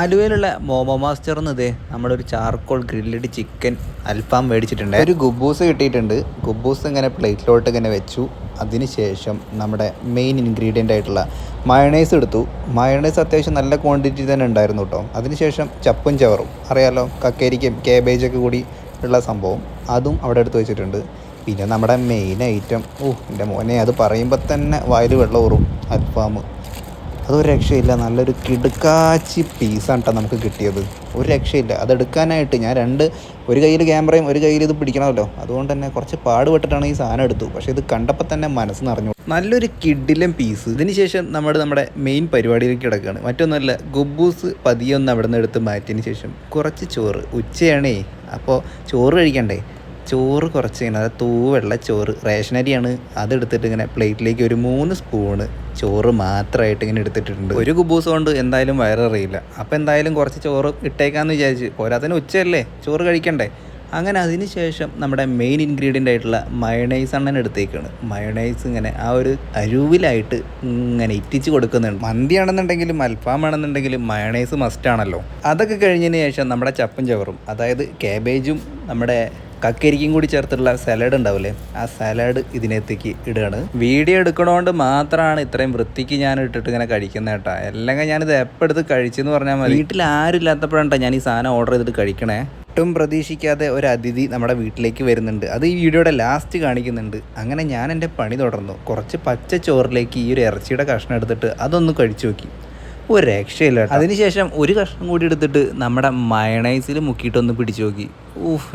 ആലുവയിലുള്ള momo master എന്നതേ നമ്മളൊരു charcoal grilled chicken അൽഫാം മേടിച്ചിട്ടുണ്ട്. ഒരു ഗുബൂസ് കിട്ടിയിട്ടുണ്ട്. ഗുബൂസ് ഇങ്ങനെ പ്ലേറ്റിലോട്ട് ഇങ്ങനെ വെച്ചു. അതിനുശേഷം നമ്മുടെ മെയിൻ ഇൻഗ്രീഡിയൻ്റ് ആയിട്ടുള്ള മയണൈസ് എടുത്തു. മയണൈസ് അത്യാവശ്യം നല്ല ക്വാണ്ടിറ്റി തന്നെ ഉണ്ടായിരുന്നു കേട്ടോ. അതിനുശേഷം ചപ്പും ചവറും അറിയാലോ, കക്കരിക്കും കേബേജൊക്കെ കൂടി ഉള്ള സംഭവം അതും അവിടെ എടുത്ത് വെച്ചിട്ടുണ്ട്. പിന്നെ നമ്മുടെ മെയിൻ ഐറ്റം, എൻ്റെ മോനെ അത് പറയുമ്പോൾ തന്നെ വായിൽ വെള്ളം ഊറും, അൽഫാം. അതൊരു രക്ഷയില്ല, നല്ലൊരു കിടുക്കാച്ചി പീസാണ് കേട്ടോ നമുക്ക് കിട്ടിയത്. ഒരു രക്ഷയില്ല. അതെടുക്കാനായിട്ട് ഞാൻ ഒരു കയ്യിൽ ക്യാമറയും ഒരു കയ്യിൽ ഇത് പിടിക്കണമല്ലോ, അതുകൊണ്ട് തന്നെ കുറച്ച് പാടുപെട്ടിട്ടാണ് ഈ സാധനം എടുത്തു. പക്ഷേ ഇത് കണ്ടപ്പോൾ തന്നെ മനസ്സ് നിറഞ്ഞു. നല്ലൊരു കിഡിലും പീസ്. ഇതിനുശേഷം നമ്മുടെ മെയിൻ പരിപാടിയിലേക്ക് കിടക്കുകയാണ്. മറ്റൊന്നുമല്ല, ഗുബൂസ് പതിയെ ഒന്ന് അവിടെ നിന്ന് എടുത്ത് മാറ്റിയതിന് ശേഷം കുറച്ച് ചോറ്. ഉച്ചയാണേ, അപ്പോൾ ചോറ് കഴിക്കണ്ടേ. ചോറ് കുറച്ച് ഇങ്ങനെ, അത് തൂവെള്ള ചോറ്, റേഷനരിയാണ്. അതെടുത്തിട്ട് ഇങ്ങനെ പ്ലേറ്റിലേക്ക് ഒരു 3 സ്പൂണ് ചോറ് മാത്രമായിട്ട് ഇങ്ങനെ എടുത്തിട്ടുണ്ട്. ഒരു കുബൂസ് കൊണ്ട് എന്തായാലും വയറിയില്ല. അപ്പോൾ എന്തായാലും കുറച്ച് ചോറ് ഇട്ടേക്കാന്ന് വിചാരിച്ച്, പോരാത്തതിന് ഉച്ചയല്ലേ, ചോറ് കഴിക്കണ്ടേ. അങ്ങനെ അതിന് ശേഷം നമ്മുടെ മെയിൻ ഇൻഗ്രീഡിയൻ്റ് ആയിട്ടുള്ള മയണൈസ് അണ്ണൻ എടുത്തേക്കാണ്. മയണൈസ് ഇങ്ങനെ ആ ഒരു അരുവിലായിട്ട് ഇങ്ങനെ ഇറ്റിച്ച് കൊടുക്കുന്നുണ്ട്. മന്തിയാണെന്നുണ്ടെങ്കിലും അൽഫാമാണെന്നുണ്ടെങ്കിലും മയണൈസ് മസ്റ്റാണല്ലോ. അതൊക്കെ കഴിഞ്ഞതിന് ശേഷം നമ്മുടെ ചപ്പും ചവറും, അതായത് കേബേജും നമ്മുടെ കക്കരിക്കും കൂടി ചേർത്തുള്ള സലാഡ് ഉണ്ടാവില്ലേ, ആ സലാഡ് ഇതിനകത്തേക്ക് ഇടുകയാണ്. വീഡിയോ എടുക്കണോണ്ട് മാത്രമാണ് ഇത്രയും വൃത്തിക്ക് ഞാൻ ഇട്ടിട്ട് ഇങ്ങനെ കഴിക്കുന്നത് കേട്ടോ. അല്ലെങ്കിൽ ഞാനിത് എപ്പോൾ എടുത്ത് കഴിച്ചെന്ന് പറഞ്ഞാൽ മതി. വീട്ടിൽ ആരും ഇല്ലാത്തപ്പോഴാണ് ഞാൻ ഈ സാധനം ഓർഡർ ചെയ്തിട്ട് കഴിക്കണേ. ഒട്ടും പ്രതീക്ഷിക്കാതെ ഒരു അതിഥി നമ്മുടെ വീട്ടിലേക്ക് വരുന്നുണ്ട്. അത് ഈ വീഡിയോയുടെ ലാസ്റ്റ് കാണിക്കുന്നുണ്ട്. അങ്ങനെ ഞാൻ എൻ്റെ പണി തുടർന്നു. കുറച്ച് പച്ച ചോറിലേക്ക് ഈ ഒരു ഇറച്ചിയുടെ കഷ്ണം എടുത്തിട്ട് അതൊന്ന് കഴിച്ചു നോക്കി. ഒരു രക്ഷയില്ല. അതിനുശേഷം ഒരു കഷ്ണം കൂടി എടുത്തിട്ട് നമ്മുടെ മയണൈസിൽ മുക്കിയിട്ടൊന്ന് പിടിച്ചു നോക്കി.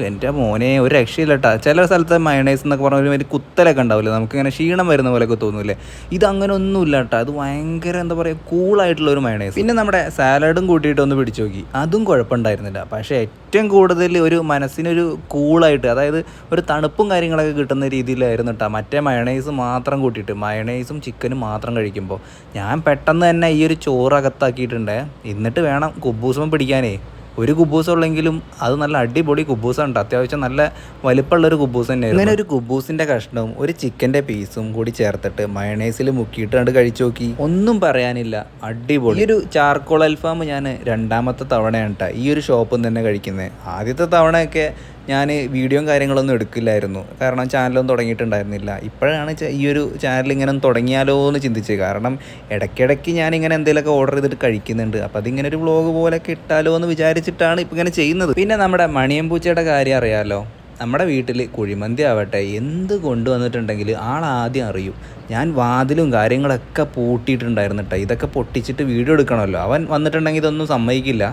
എൻ്റെ മോനെ, ഒരു രക്ഷയില്ല കേട്ടോ. ചില സ്ഥലത്തെ മയണൈസ് എന്നൊക്കെ പറഞ്ഞാൽ ഒരു കുത്തലൊക്കെ ഉണ്ടാവില്ലേ, നമുക്കിങ്ങനെ ക്ഷീണം വരുന്ന പോലെയൊക്കെ തോന്നൂല്ലേ. ഇതങ്ങനെ ഒന്നുമില്ല കേട്ടോ. അത് ഭയങ്കര എന്താ പറയുക, കൂളായിട്ടുള്ള ഒരു മയണൈസ്. പിന്നെ നമ്മുടെ സാലഡും കൂട്ടിയിട്ടൊന്ന് പിടിച്ചു നോക്കി. അതും കുഴപ്പമുണ്ടായിരുന്നില്ല. പക്ഷേ ഏറ്റവും കൂടുതൽ ഒരു മനസ്സിനൊരു കൂളായിട്ട്, അതായത് ഒരു തണുപ്പും കാര്യങ്ങളൊക്കെ കിട്ടുന്ന രീതിയിലായിരുന്നു കേട്ടോ മറ്റേ മയണൈസ് മാത്രം കൂട്ടിയിട്ട്. മയണൈസും ചിക്കനും മാത്രം കഴിക്കുമ്പോൾ ഞാൻ പെട്ടെന്ന് തന്നെ ഈ ഒരു ചോറ് അകത്താക്കിയിട്ടുണ്ട്. എന്നിട്ട് വേണം കുബൂസും പിടിക്കാനേ. ഒരു കുബൂസ് ഉള്ളെങ്കിലും അത് നല്ല അടിപൊളി കുബൂസുണ്ട്. അത്യാവശ്യം നല്ല വലിപ്പമുള്ളൊരു കുബൂസ് തന്നെയായിരുന്നു. അങ്ങനെ ഒരു കുബൂസിൻ്റെ കഷ്ണവും ഒരു ചിക്കൻ്റെ പീസും കൂടി ചേർത്തിട്ട് മയണൈസിൽ മുക്കിയിട്ട് കണ്ട് കഴിച്ചു നോക്കി. ഒന്നും പറയാനില്ല, അടിപൊളി. ഈ ഒരു ചാർക്കോൾ അൽഫാം ഞാൻ 2ാമത്തെ തവണയാണ് കേട്ടോ ഈ ഒരു ഷോപ്പിൽ നിന്ന് തന്നെ കഴിക്കുന്നത്. ആദ്യത്തെ തവണയൊക്കെ ഞാൻ വീഡിയോയും കാര്യങ്ങളൊന്നും എടുക്കില്ലായിരുന്നു, കാരണം ചാനലൊന്നും തുടങ്ങിയിട്ടുണ്ടായിരുന്നില്ല. ഇപ്പോഴാണ് ഈ ഒരു ചാനൽ ഇങ്ങനെ തുടങ്ങിയാലോ എന്ന് ചിന്തിച്ചത്. കാരണം ഇടയ്ക്കിടയ്ക്ക് ഞാനിങ്ങനെ എന്തെങ്കിലുമൊക്കെ ഓർഡർ ചെയ്തിട്ട് കഴിക്കുന്നുണ്ട്. അപ്പോൾ അതിങ്ങനെ ഒരു വ്ളോഗ് പോലെയൊക്കെ ഇട്ടാലോ എന്ന് വിചാരിച്ചിട്ടാണ് ഇപ്പോൾ ഇങ്ങനെ ചെയ്യുന്നത്. പിന്നെ നമ്മുടെ മണിയമ്പൂച്ചയുടെ കാര്യം അറിയാമല്ലോ. നമ്മുടെ വീട്ടിൽ കുഴിമന്തി ആവട്ടെ എന്ത് കൊണ്ടുവന്നിട്ടുണ്ടെങ്കിൽ ആളാദ്യം അറിയും. ഞാൻ വാതിലും കാര്യങ്ങളൊക്കെ പൂട്ടിയിട്ടുണ്ടായിരുന്നു കേട്ടോ. ഇതൊക്കെ പൊട്ടിച്ചിട്ട് വീഡിയോ എടുക്കണമല്ലോ. അവൻ വന്നിട്ടുണ്ടെങ്കിൽ ഇതൊന്നും സമ്മതിക്കില്ല.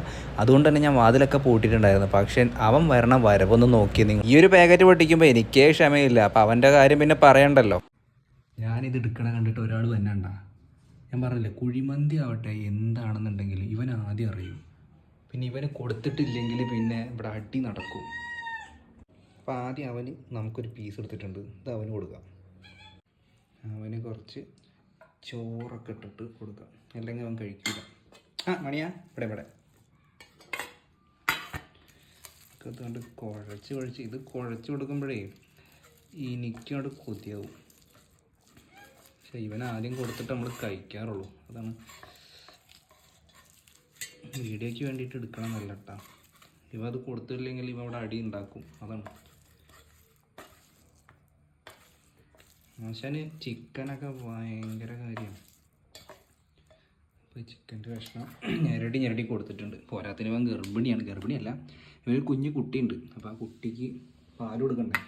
അതുകൊണ്ട് തന്നെ ഞാൻ വാതിലൊക്കെ പൂട്ടിയിട്ടുണ്ടായിരുന്നു. പക്ഷേ അവൻ വരവൊന്നും നോക്കി. നിങ്ങൾ ഈ ഒരു പാക്കറ്റ് പൊട്ടിക്കുമ്പോൾ എനിക്കേ ക്ഷമയില്ല. അപ്പോൾ അവൻ്റെ കാര്യം പിന്നെ പറയണ്ടല്ലോ. ഞാനിത് എടുക്കണ കണ്ടിട്ട് ഒരാൾ തന്നെ ഉണ്ടാ. ഞാൻ പറഞ്ഞില്ലേ, കുഴിമന്തി ആവട്ടെ എന്താണെന്നുണ്ടെങ്കിൽ ഇവൻ ആദ്യം അറിയും. പിന്നെ ഇവന് കൊടുത്തിട്ടില്ലെങ്കിൽ പിന്നെ ഇവിടെ അടി നടക്കും. അപ്പോൾ ആദ്യം അവന് നമുക്കൊരു പീസ് എടുത്തിട്ടുണ്ട്, ഇത് അവന് കൊടുക്കാം. അവന് കുറച്ച് ചോറൊക്കെ ഇട്ടിട്ട് കൊടുക്കാം, അല്ലെങ്കിൽ അവൻ കഴിക്കില്ല. മണിയാ ഇവിടെ അതുകൊണ്ട് കുഴച്ച് ഇത് കുഴച്ച് കൊടുക്കുമ്പോഴേ എനിക്കവിടെ കൊതിയാവും. പക്ഷെ ഇവൻ ആദ്യം കൊടുത്തിട്ട് നമ്മൾ കഴിക്കാറുള്ളൂ. അതാണ് വീഡിയോയ്ക്ക് വേണ്ടിയിട്ട് എടുക്കണമെന്നല്ല കേട്ടോ. ഇവ അത് കൊടുത്തില്ലെങ്കിൽ ഇവ അവിടെ അടി ഉണ്ടാക്കും. അതാണ് ആശാന് ചിക്കനൊക്കെ ഭയങ്കര കാര്യമാണ്. അപ്പോൾ ചിക്കൻ്റെ കഷ്ണം ഞെരടി കൊടുത്തിട്ടുണ്ട്. പോരാത്തിന് ഇവൻ ഗർഭിണിയല്ല, ഇവനൊരു കുഞ്ഞു കുട്ടിയുണ്ട്. അപ്പോൾ ആ കുട്ടിക്ക് പാൽ കൊടുക്കണ്ടേ,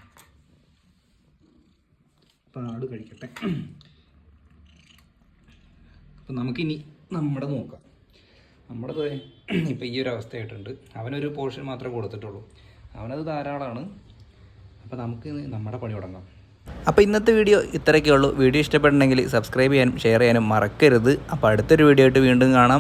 പാൽ കഴിക്കട്ടെ. അപ്പം നമുക്കിനി നമ്മുടെ നോക്കാം. നമ്മുടെ ഇപ്പോൾ ഈ ഒരു അവസ്ഥയായിട്ടുണ്ട്. അവനൊരു പോർഷൻ മാത്രമേ കൊടുത്തിട്ടുള്ളൂ, അവനത് ധാരാളമാണ്. അപ്പോൾ നമുക്ക് നമ്മുടെ പണി തുടങ്ങാം. അപ്പോൾ ഇന്നത്തെ വീഡിയോ ഇത്രയൊക്കെ ഉള്ളൂ. വീഡിയോ ഇഷ്ടപ്പെട്ടുണ്ടെങ്കിൽ സബ്സ്ക്രൈബ് ചെയ്യാനും ഷെയർ ചെയ്യാനും മറക്കരുത്. അപ്പോൾ അടുത്തൊരു വീഡിയോ ആയിട്ട് വീണ്ടും കാണാം.